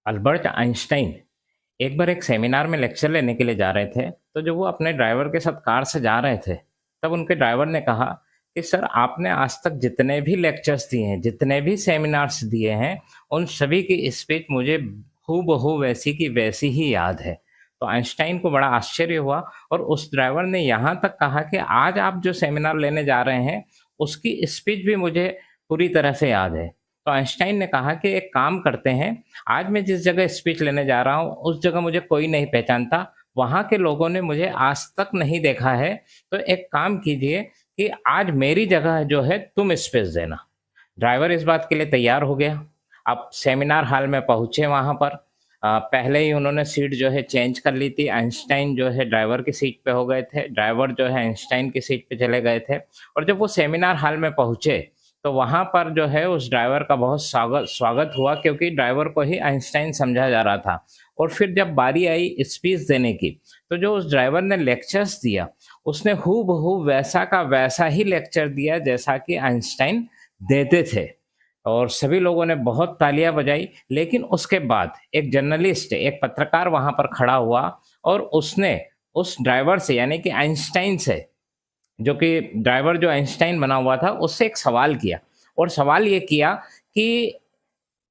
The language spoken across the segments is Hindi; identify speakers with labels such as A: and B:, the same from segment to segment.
A: अल्बर्ट आइंस्टाइन एक बार एक सेमिनार में लेक्चर लेने के लिए जा रहे थे। तो जब वो अपने ड्राइवर के साथ कार से जा रहे थे, तब उनके ड्राइवर ने कहा कि सर, आपने आज तक जितने भी लेक्चर्स दिए हैं, जितने भी सेमिनार्स दिए हैं, उन सभी की स्पीच मुझे हूबहू वैसी की वैसी ही याद है। तो आइंस्टाइन को बड़ा आश्चर्य हुआ और उस ड्राइवर ने यहाँ तक कहा कि आज आप जो सेमिनार लेने जा रहे हैं, उसकी स्पीच भी मुझे पूरी तरह से याद है। तो आइंस्टाइन ने कहा कि एक काम करते हैं, आज मैं जिस जगह स्पीच लेने जा रहा हूँ, उस जगह मुझे कोई नहीं पहचानता, वहाँ के लोगों ने मुझे आज तक नहीं देखा है। तो एक काम कीजिए कि आज मेरी जगह जो है तुम स्पीच देना। ड्राइवर इस बात के लिए तैयार हो गया। अब सेमिनार हॉल में पहुँचे वहाँ पर। पहले ही उन्होंने सीट जो है चेंज कर ली थी। आइंस्टाइन जो है ड्राइवर की सीट पे हो गए थे, ड्राइवर जो है आइंस्टाइन की सीट पे चले गए थे। और जब वो सेमिनार हॉल में पहुँचे, तो वहाँ पर जो है उस ड्राइवर का बहुत स्वागत स्वागत हुआ, क्योंकि ड्राइवर को ही आइंस्टाइन समझा जा रहा था। और फिर जब बारी आई स्पीच देने की, तो जो उस ड्राइवर ने लेक्चर्स दिया, उसने हूबहू वैसा का वैसा ही लेक्चर दिया जैसा कि आइंस्टाइन देते थे। और सभी लोगों ने बहुत तालियां बजाई। लेकिन उसके बाद एक जर्नलिस्ट, एक पत्रकार वहां पर खड़ा हुआ और उसने उस ड्राइवर से, यानी कि आइंस्टाइन से, जो कि ड्राइवर जो आइंस्टाइन बना हुआ था, उससे एक सवाल किया। और सवाल ये किया कि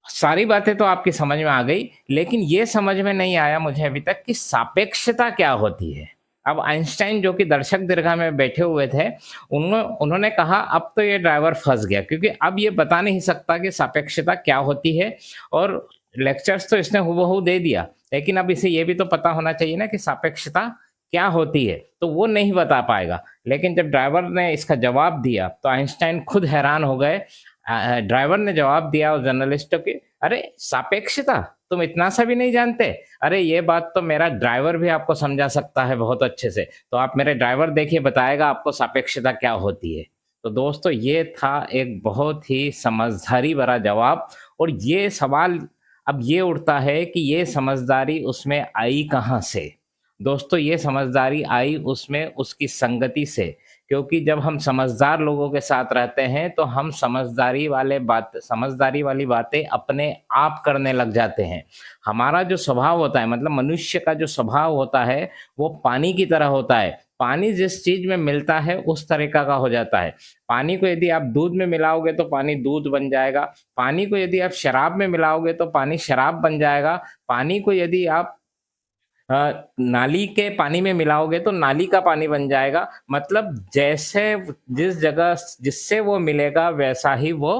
A: सारी बातें तो आपकी समझ में आ गई, लेकिन ये समझ में नहीं आया मुझे अभी तक कि सापेक्षता क्या होती है। अब आइंस्टाइन, जो कि दर्शक दीर्घा में बैठे हुए थे, उन्होंने कहा अब तो ये ड्राइवर फंस गया, क्योंकि अब ये बता नहीं सकता कि सापेक्षता क्या होती है। और लेक्चर्स तो इसने हूबहू दे दिया, लेकिन अब इसे ये भी तो पता होना चाहिए ना कि सापेक्षता क्या होती है, तो वो नहीं बता पाएगा। लेकिन जब ड्राइवर ने इसका जवाब दिया, तो आइंस्टाइन खुद हैरान हो गए। ड्राइवर ने जवाब दिया उस जर्नलिस्ट के, अरे सापेक्षता, तुम इतना सा भी नहीं जानते? अरे ये बात तो मेरा ड्राइवर भी आपको समझा सकता है बहुत अच्छे से। तो आप मेरे ड्राइवर देखिए, बताएगा आपको सापेक्षता क्या होती है। तो दोस्तों, ये था एक बहुत ही समझदारी भरा जवाब। और ये सवाल अब ये उठता है कि ये समझदारी उसमें आई कहाँ से? दोस्तों, ये समझदारी आई उसमें उसकी संगति से। क्योंकि जब हम समझदार लोगों के साथ रहते हैं, तो हम समझदारी वाली बातें अपने आप करने लग जाते हैं। हमारा जो स्वभाव होता है, मतलब मनुष्य का जो स्वभाव होता है, वो पानी की तरह होता है। पानी जिस चीज में मिलता है उस तरीका का हो जाता है। पानी को यदि आप दूध में मिलाओगे तो पानी दूध बन जाएगा। पानी को यदि आप शराब में मिलाओगे तो पानी शराब बन जाएगा। पानी को यदि आप नाली के पानी में मिलाओगे तो नाली का पानी बन जाएगा। मतलब जैसे जिस जगह जिससे वो मिलेगा, वैसा ही वो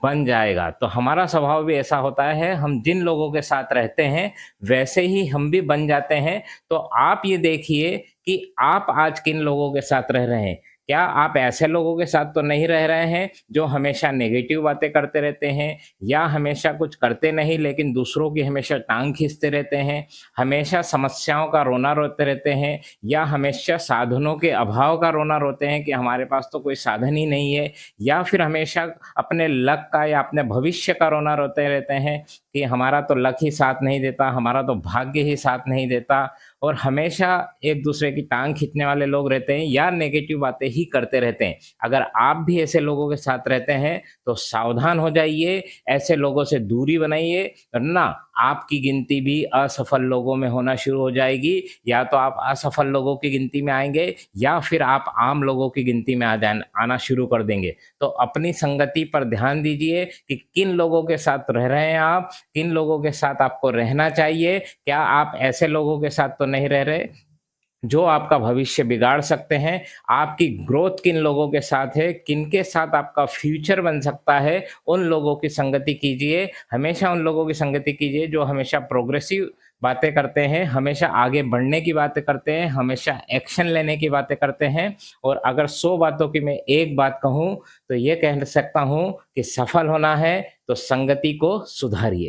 A: बन जाएगा। तो हमारा स्वभाव भी ऐसा होता है, हम जिन लोगों के साथ रहते हैं, वैसे ही हम भी बन जाते हैं। तो आप ये देखिए कि आप आज किन लोगों के साथ रह रहे हैं। क्या आप ऐसे लोगों के साथ तो नहीं रह रहे हैं जो हमेशा नेगेटिव बातें करते रहते हैं, या हमेशा कुछ करते नहीं लेकिन दूसरों की हमेशा टांग खींचते रहते हैं, हमेशा समस्याओं का रोना रोते रहते हैं, या हमेशा साधनों के अभाव का रोना रोते हैं कि हमारे पास तो कोई साधन ही नहीं है, या फिर हमेशा अपने लक का या अपने भविष्य का रोना रोते रहते हैं कि हमारा तो लक ही साथ नहीं देता, हमारा तो भाग्य ही साथ नहीं देता। और हमेशा एक दूसरे की टांग खींचने वाले लोग रहते हैं, या नेगेटिव बातें ही करते रहते हैं। अगर आप भी ऐसे लोगों के साथ रहते हैं तो सावधान हो जाइए, ऐसे लोगों से दूरी बनाइए, वरना आपकी गिनती भी असफल लोगों में होना शुरू हो जाएगी। या तो आप असफल लोगों की गिनती में आएंगे, या फिर आप आम लोगों की गिनती में आना शुरू कर देंगे। तो अपनी संगति पर ध्यान दीजिए कि किन लोगों के साथ रह रहे हैं आप, किन लोगों के साथ आपको रहना चाहिए। क्या आप ऐसे लोगों के साथ तो नहीं रह रहे जो आपका भविष्य बिगाड़ सकते हैं? आपकी ग्रोथ किन लोगों के साथ है, किनके साथ आपका फ्यूचर बन सकता है, उन लोगों की संगति कीजिए। हमेशा उन लोगों की संगति कीजिए जो हमेशा प्रोग्रेसिव बातें करते हैं, हमेशा आगे बढ़ने की बातें करते हैं, हमेशा एक्शन लेने की बातें करते हैं। और अगर 100 बातों की मैं एक बात कहूँ, तो ये कह सकता हूँ कि सफल होना है तो संगति को सुधारिए।